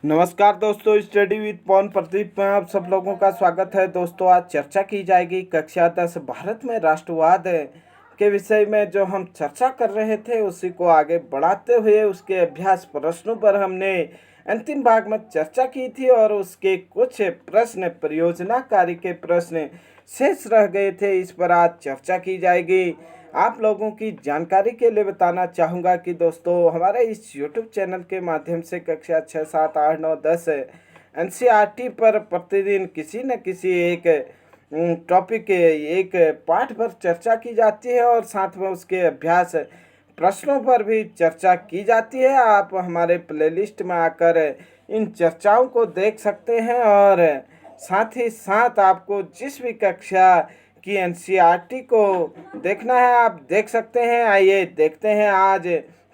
नमस्कार दोस्तों, study with पवन प्रदीप में आप सब लोगों का स्वागत है। दोस्तों, आज चर्चा की जाएगी कक्षा 10 भारत में राष्ट्रवाद के विषय में। जो हम चर्चा कर रहे थे उसी को आगे बढ़ाते हुए उसके अभ्यास प्रश्नों पर हमने अंतिम भाग में चर्चा की थी और उसके कुछ प्रश्न, परियोजना कार्य के प्रश्न शेष रह गए थे। इस पर आज चर्चा की जाएगी। आप लोगों की जानकारी के लिए बताना चाहूँगा कि दोस्तों, हमारे इस यूट्यूब चैनल के माध्यम से कक्षा 6, 7, 8, 9, 10 एनसीईआरटी पर प्रतिदिन किसी न किसी एक टॉपिक, एक पाठ पर चर्चा की जाती है और साथ में उसके अभ्यास प्रश्नों पर भी चर्चा की जाती है। आप हमारे प्लेलिस्ट में आकर इन चर्चाओं को देख सकते हैं और साथ ही साथ आपको जिस भी कक्षा कि एनसीईआरटी को देखना है आप देख सकते हैं। आइए देखते हैं आज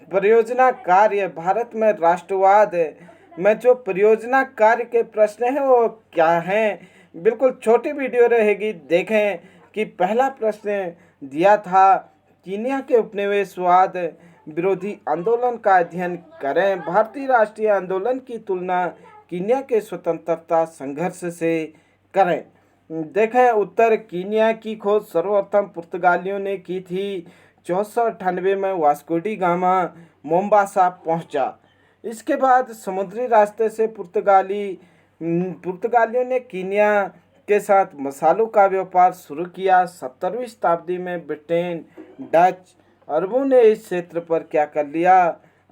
परियोजना कार्य भारत में राष्ट्रवाद में जो परियोजना कार्य के प्रश्न हैं वो क्या हैं। बिल्कुल छोटी वीडियो रहेगी। देखें कि पहला प्रश्न दिया था, कीनिया के उपनिवेशवाद विरोधी आंदोलन का अध्ययन करें। भारतीय राष्ट्रीय आंदोलन की तुलना कीनिया के स्वतंत्रता संघर्ष से करें। देखें उत्तर, कीनिया की खोज सर्वप्रथम पुर्तगालियों ने की थी। 1498 में वास्को डी गामा मोम्बासा पहुंचा। इसके बाद समुद्री रास्ते से पुर्तगालियों ने कीनिया के साथ मसालों का व्यापार शुरू किया। 17वीं शताब्दी में ब्रिटेन, डच, अरबों ने इस क्षेत्र पर क्या कर लिया,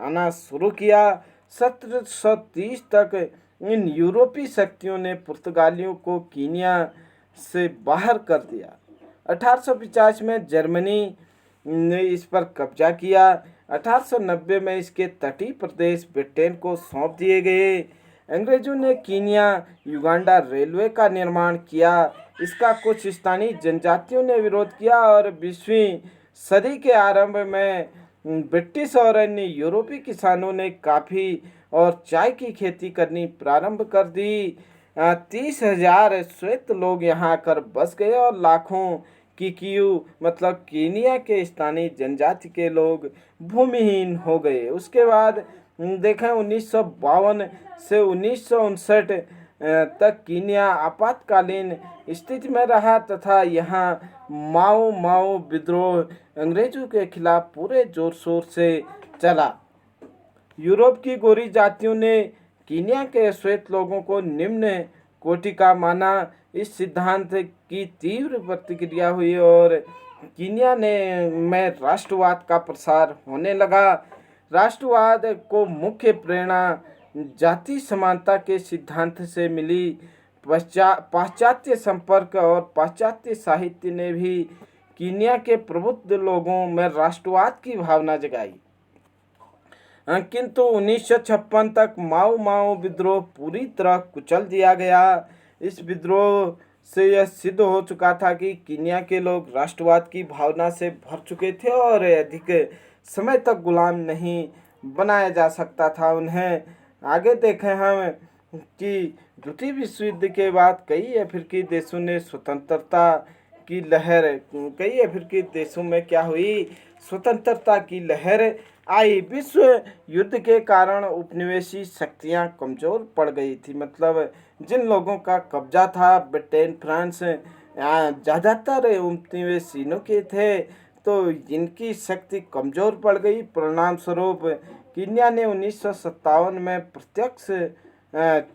आना शुरू किया। 1730 तक इन यूरोपीय शक्तियों ने पुर्तगालियों को कीनिया से बाहर कर दिया। 1850 में जर्मनी ने इस पर कब्जा किया। 1890 में इसके तटीय प्रदेश ब्रिटेन को सौंप दिए गए। अंग्रेजों ने कीनिया युगांडा रेलवे का निर्माण किया। इसका कुछ स्थानीय जनजातियों ने विरोध किया और 20वीं सदी के आरंभ में ब्रिटिश और अन्य यूरोपीय किसानों ने कॉफ़ी और चाय की खेती करनी प्रारंभ कर दी। 30,000 श्वेत लोग यहाँ आकर बस गए और लाखों किकियू मतलब कीनिया के स्थानीय जनजाति के लोग भूमिहीन हो गए। उसके बाद देखें 1952 से 1959 तक कीनिया आपातकालीन स्थिति में रहा तथा यहाँ माओ माओ विद्रोह अंग्रेजों के खिलाफ पूरे जोर शोर से चला। यूरोप की गोरी जातियों ने कीनिया के श्वेत लोगों को निम्न कोटि का माना। इस सिद्धांत की तीव्र प्रतिक्रिया हुई और कीनिया में राष्ट्रवाद का प्रसार होने लगा। राष्ट्रवाद को मुख्य प्रेरणा जाति समानता के सिद्धांत से मिली। पाश्चात्य संपर्क और पाश्चात्य साहित्य ने भी कीनिया के प्रबुद्ध लोगों में राष्ट्रवाद की भावना जगाई। किंतु 1956 तक माओ माओ विद्रोह पूरी तरह कुचल दिया गया। इस विद्रोह से यह सिद्ध हो चुका था कि कीनिया के लोग राष्ट्रवाद की भावना से भर चुके थे और अधिक समय तक गुलाम नहीं बनाया जा सकता था उन्हें। आगे देखें हम कि द्वितीय विश्व युद्ध के बाद कई अफ्रीकी देशों ने स्वतंत्रता की लहर, कई अफ्रीकी देशों में क्या हुई, स्वतंत्रता की लहर आई। विश्व युद्ध के कारण उपनिवेशी शक्तियां कमज़ोर पड़ गई थी। मतलब जिन लोगों का कब्जा था ब्रिटेन, फ्रांस, ज़्यादातर उपनिवेशियों के थे, तो इनकी शक्ति कमज़ोर पड़ गई। परिणाम स्वरूप कीनिया ने 1957 में प्रत्यक्ष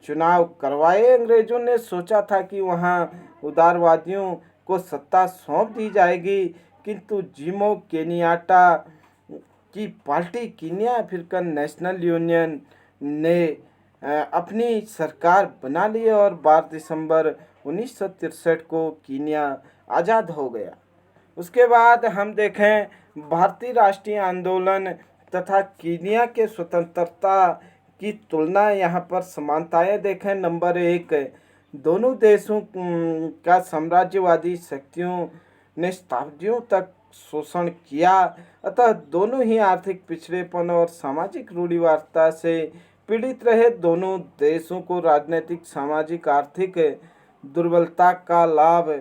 चुनाव करवाए। अंग्रेजों ने सोचा था कि वहाँ उदारवादियों को सत्ता सौंप दी जाएगी, किंतु जिमो केनियाटा की party Kenya African national union ने अपनी सरकार बना ली और 12 दिसंबर 1963 को कीनिया आज़ाद हो गया। उसके बाद हम देखें भारतीय राष्ट्रीय आंदोलन तथा कीनिया के स्वतंत्रता की तुलना। यहाँ पर समानताएं देखें। नंबर 1, दोनों देशों का साम्राज्यवादी शक्तियों ने शताब्दियों तक शोषण किया, अतः दोनों ही आर्थिक पिछड़ेपन और सामाजिक रूढ़िवादिता से पीड़ित रहे। दोनों देशों को राजनीतिक, सामाजिक, आर्थिक दुर्बलता का लाभ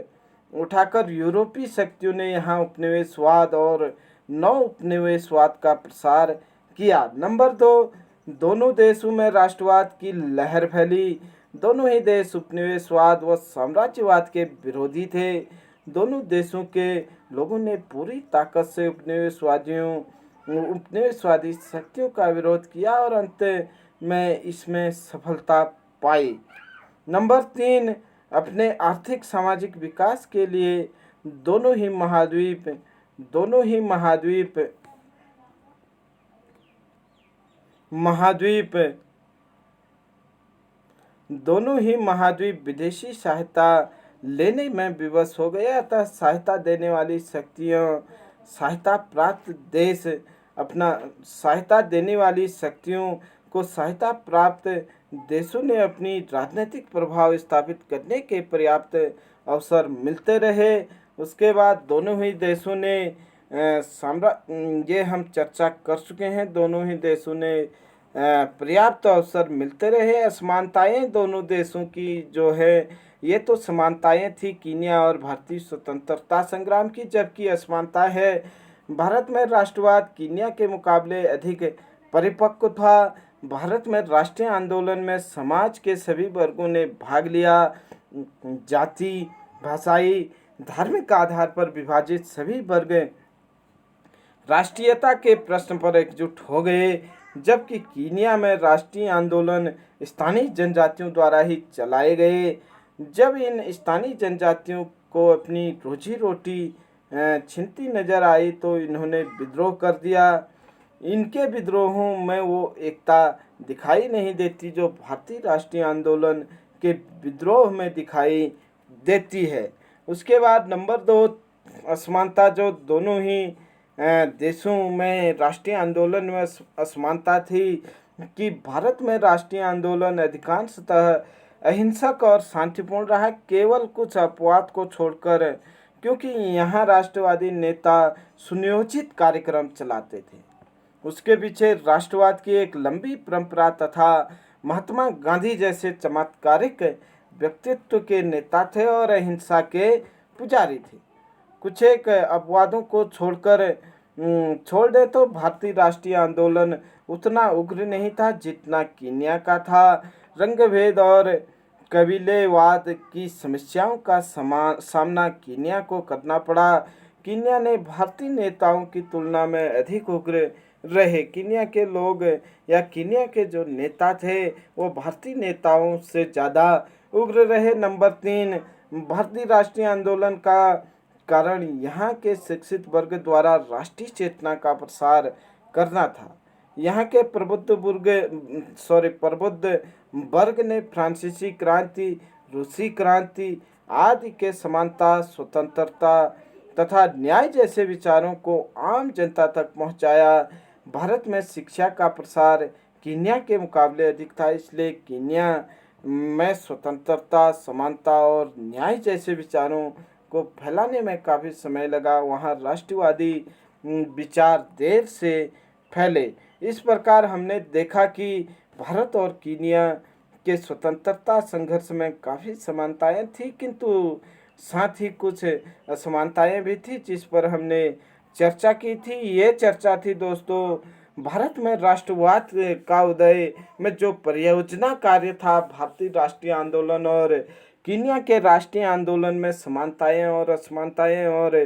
उठाकर यूरोपीय शक्तियों ने यहाँ उपनिवेशवाद और नव उपनिवेशवाद का प्रसार किया। नंबर 2, दोनों देशों में राष्ट्रवाद की लहर फैली। दोनों ही देश उपनिवेशवाद व साम्राज्यवाद के विरोधी थे। दोनों देशों के लोगों ने पूरी ताकत से उपनिवेशवादी शक्तियों का विरोध किया और अंत में इसमें सफलता पाई। नंबर 3, अपने आर्थिक सामाजिक विकास के लिए दोनों ही महाद्वीप दोनों ही महाद्वीप महाद्वीप दोनों ही महाद्वीप विदेशी सहायता लेने में विवश हो गए। अतः सहायता देने वाली शक्तियों सहायता प्राप्त देश अपना सहायता देने वाली शक्तियों को सहायता प्राप्त देशों ने अपनी राजनीतिक प्रभाव स्थापित करने के पर्याप्त अवसर मिलते रहे। उसके बाद दोनों ही देशों ने ये हम चर्चा कर चुके हैं। दोनों ही देशों ने पर्याप्त अवसर मिलते रहे। असमानताएं दोनों देशों की जो है ये तो समानताएं थी कीनिया और भारतीय स्वतंत्रता संग्राम की, जबकि असमानता है भारत में राष्ट्रवाद कीनिया के मुकाबले अधिक परिपक्व था। भारत में राष्ट्रीय आंदोलन में समाज के सभी वर्गों ने भाग लिया। जाति, भाषाई, धार्मिक आधार पर विभाजित सभी वर्ग राष्ट्रीयता के प्रश्न पर एकजुट हो गए, जबकि कीनिया में राष्ट्रीय आंदोलन स्थानीय जनजातियों द्वारा ही चलाए गए। जब इन स्थानीय जनजातियों को अपनी रोजी रोटी छिनती नजर आई तो इन्होंने विद्रोह कर दिया। इनके विद्रोहों में वो एकता दिखाई नहीं देती जो भारतीय राष्ट्रीय आंदोलन के विद्रोह में दिखाई देती है। उसके बाद नंबर 2, असमानता जो दोनों ही देशों में राष्ट्रीय आंदोलन में असमानता थी कि भारत में राष्ट्रीय आंदोलन अधिकांशतः अहिंसक और शांतिपूर्ण रहा, केवल कुछ अपवाद को छोड़कर, क्योंकि यहाँ राष्ट्रवादी नेता सुनियोजित कार्यक्रम चलाते थे। उसके पीछे राष्ट्रवाद की एक लंबी परंपरा तथा महात्मा गांधी जैसे चमत्कारिक व्यक्तित्व के नेता थे और अहिंसा के पुजारी थे। कुछ एक अपवादों को छोड़ दे तो भारतीय राष्ट्रीय आंदोलन उतना उग्र नहीं था जितना कीनिया का था। रंगभेद और कबीलेवाद की समस्याओं का सामना कीनिया को करना पड़ा। कीनिया ने भारतीय नेताओं की तुलना में अधिक उग्र रहे। कीनिया के लोग या कीनिया के जो नेता थे वो भारतीय नेताओं से ज़्यादा उग्र रहे। नंबर 3, भारतीय राष्ट्रीय आंदोलन का कारण यहाँ के शिक्षित वर्ग द्वारा राष्ट्रीय चेतना का प्रसार करना था। यहाँ के प्रबुद्ध वर्ग ने फ्रांसीसी क्रांति, रूसी क्रांति आदि के समानता, स्वतंत्रता तथा न्याय जैसे विचारों को आम जनता तक पहुँचाया। भारत में शिक्षा का प्रसार कीनिया के मुकाबले अधिक था, इसलिए कीनिया में स्वतंत्रता, समानता और न्याय जैसे विचारों को फैलाने में काफ़ी समय लगा। वहाँ राष्ट्रवादी विचार देर से फैले। इस प्रकार हमने देखा कि भारत और कीनिया के स्वतंत्रता संघर्ष में काफ़ी समानताएं थी, किंतु साथ ही कुछ असमानताएं भी थी जिस पर हमने चर्चा की थी। ये चर्चा थी दोस्तों भारत में राष्ट्रवाद का उदय में जो परियोजना कार्य था भारतीय राष्ट्रीय आंदोलन और कीनिया के राष्ट्रीय आंदोलन में समानताएं और असमानताएं और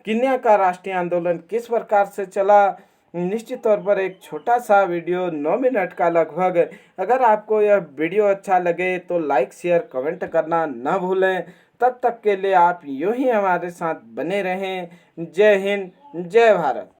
कीनिया का राष्ट्रीय आंदोलन किस प्रकार से चला। निश्चित तौर पर एक छोटा सा वीडियो 9 मिनट का लगभग। अगर आपको यह वीडियो अच्छा लगे तो लाइक, शेयर, कमेंट करना न भूलें। तब तक के लिए आप यूं ही हमारे साथ बने रहें। जय हिंद, जय भारत।